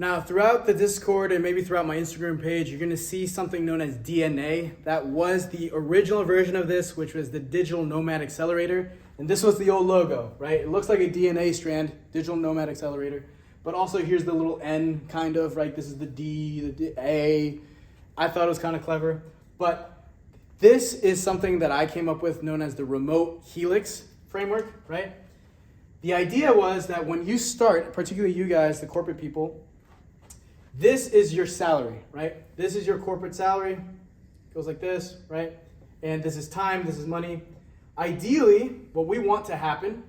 Now, throughout the Discord and maybe throughout my Instagram page, you're gonna see something known as DNA. That was the original version of this, which was the Digital Nomad Accelerator. And this was the old logo, right? It looks like a DNA strand, Digital Nomad Accelerator. But also here's the little N kind of, right? This is the D, the A. I thought it was kind of clever. But this is something that I came up with known as the remote helix framework, right? The idea was that when you start, particularly you guys, the corporate people, this is your salary, right? This is your corporate salary. It goes like this, right? And this is time, this is money. Ideally, what we want to happen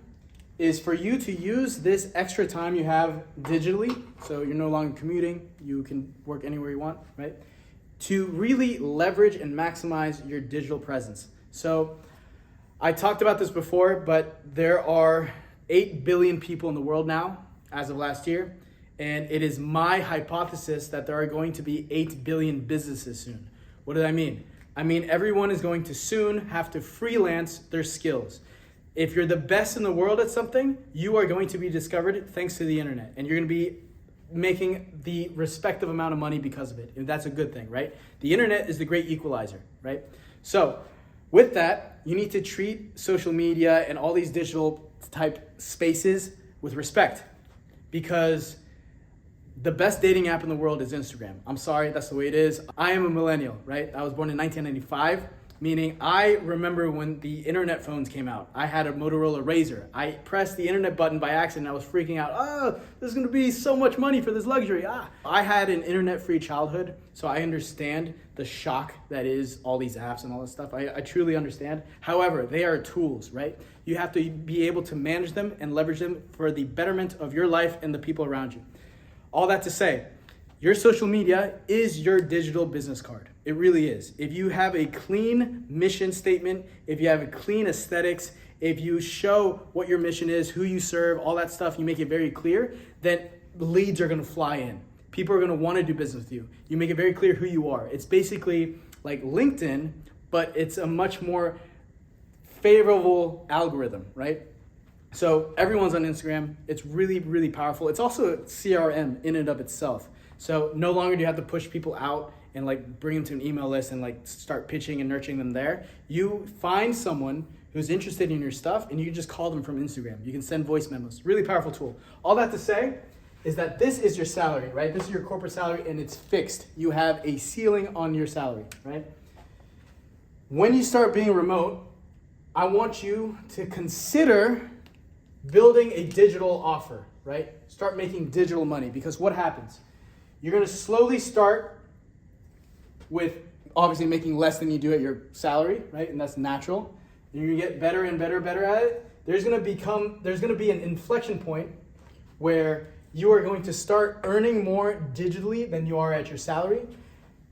is for you to use this extra time you have digitally, so you're no longer commuting, you can work anywhere you want, right? To really leverage and maximize your digital presence. So I talked about this before, but there are 8 billion people in the world now, as of last year. And it is my hypothesis that there are going to be 8 billion businesses soon. What do I mean? I mean, everyone is going to soon have to freelance their skills. If you're the best in the world at something, you are going to be discovered thanks to the internet. And you're going to be making the respective amount of money because of it. And that's a good thing, right? The internet is the great equalizer, right? So with that, you need to treat social media and all these digital type spaces with respect, because the best dating app in the world is Instagram. I'm sorry, that's the way it is. I am a millennial, right? I was born in 1995, meaning I remember when the internet phones came out. I had a Motorola Razr. I pressed the internet button by accident. I was freaking out. Oh, there's gonna be so much money for this luxury. I had an internet-free childhood, so I understand the shock that is all these apps and all this stuff. I truly understand. However, they are tools, right? You have to be able to manage them and leverage them for the betterment of your life and the people around you. All that to say, your social media is your digital business card. It really is. If you have a clean mission statement, if you have a clean aesthetics, if you show what your mission is, who you serve, all that stuff, you make it very clear, then leads are gonna fly in. People are gonna wanna do business with you. You make it very clear who you are. It's basically like LinkedIn, but it's a much more favorable algorithm, right? So everyone's on Instagram. It's really, really powerful. It's also a CRM in and of itself. So no longer do you have to push people out and like bring them to an email list and like start pitching and nurturing them there. You find someone who's interested in your stuff and you can just call them from Instagram. You can send voice memos. Really powerful tool. All that to say is that this is your salary, right? This is your corporate salary and it's fixed. You have a ceiling on your salary, right? When you start being remote, I want you to consider building a digital offer, right? Start making digital money, because what happens? You're gonna slowly start with obviously making less than you do at your salary, right? And that's natural. You're gonna get better and better at it. There's gonna be an inflection point where you are going to start earning more digitally than you are at your salary.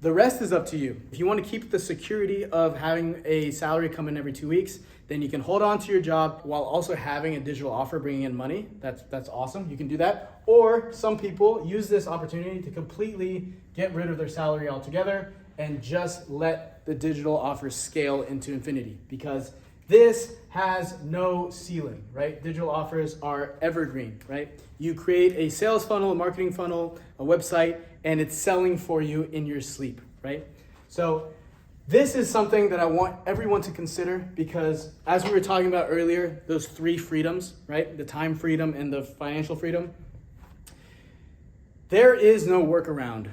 The rest is up to you. If you want to keep the security of having a salary come in every 2 weeks, then you can hold on to your job while also having a digital offer bringing in money. That's awesome. You can do that. Or some people use this opportunity to completely get rid of their salary altogether and just let the digital offers scale into infinity, because this has no ceiling, right? Digital offers are evergreen, right? You create a sales funnel, a marketing funnel, a website, and it's selling for you in your sleep, right? So this is something that I want everyone to consider, because as we were talking about earlier, those 3 freedoms, right? The time freedom and the financial freedom. There is no workaround.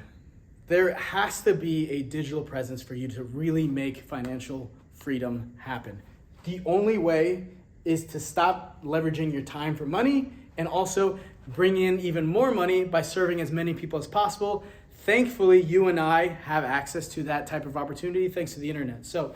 There has to be a digital presence for you to really make financial freedom happen. The only way is to stop leveraging your time for money and also bring in even more money by serving as many people as possible. Thankfully, you and I have access to that type of opportunity thanks to the internet. So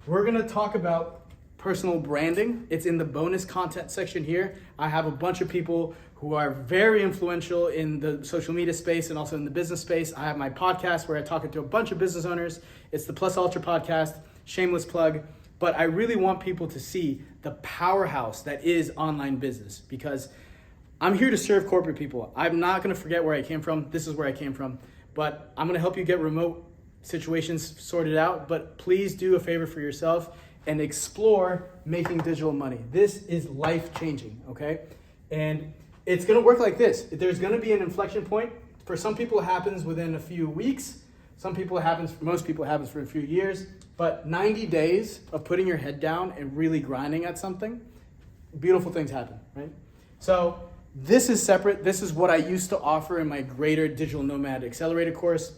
we're gonna talk about personal branding. It's in the bonus content section here. I have a bunch of people who are very influential in the social media space and also in the business space. I have my podcast where I talk to a bunch of business owners. It's the Plus Ultra podcast, shameless plug. But I really want people to see the powerhouse that is online business, because I'm here to serve corporate people. I'm not gonna forget where I came from. This is where I came from. But I'm gonna help you get remote situations sorted out. But please do a favor for yourself and explore making digital money. This is life-changing, okay? And it's gonna work like this. There's gonna be an inflection point For some people, it happens within a few weeks. Some people, most people, it happens for a few years. But 90 days of putting your head down and really grinding at something, beautiful things happen, right? So this is separate. This is what I used to offer in my greater Digital Nomad Accelerator course.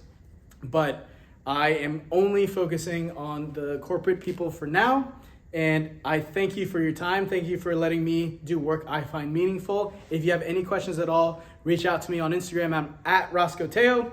But I am only focusing on the corporate people for now. And I thank you for your time. Thank you for letting me do work I find meaningful. If you have any questions at all, reach out to me on Instagram. I'm at Mateo.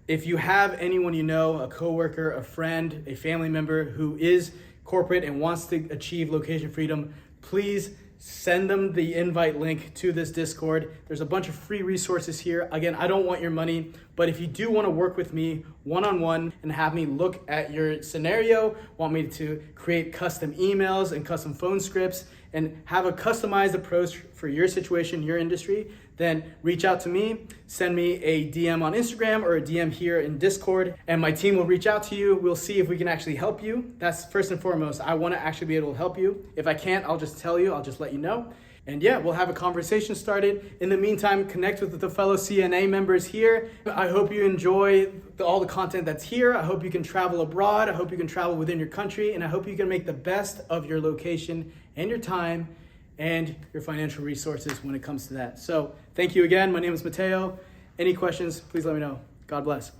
If you have anyone you know, a coworker, a friend, a family member who is corporate and wants to achieve location freedom, please send them the invite link to this Discord. There's a bunch of free resources here. Again, I don't want your money, but if you do want to work with me one-on-one and have me look at your scenario, want me to create custom emails and custom phone scripts and have a customized approach for your situation, your industry, then reach out to me, send me a DM on Instagram or a DM here in Discord, and my team will reach out to you. We'll see if we can actually help you. That's first and foremost. I want to actually be able to help you. If I can't, I'll just tell you, I'll just let you know. And yeah, we'll have a conversation started. In the meantime, connect with the fellow CNA members here. I hope you enjoy all the content that's here. I hope you can travel abroad. I hope you can travel within your country. And I hope you can make the best of your location and your time and your financial resources when it comes to that. So thank you again. My name is Mateo. Any questions, please let me know. God bless.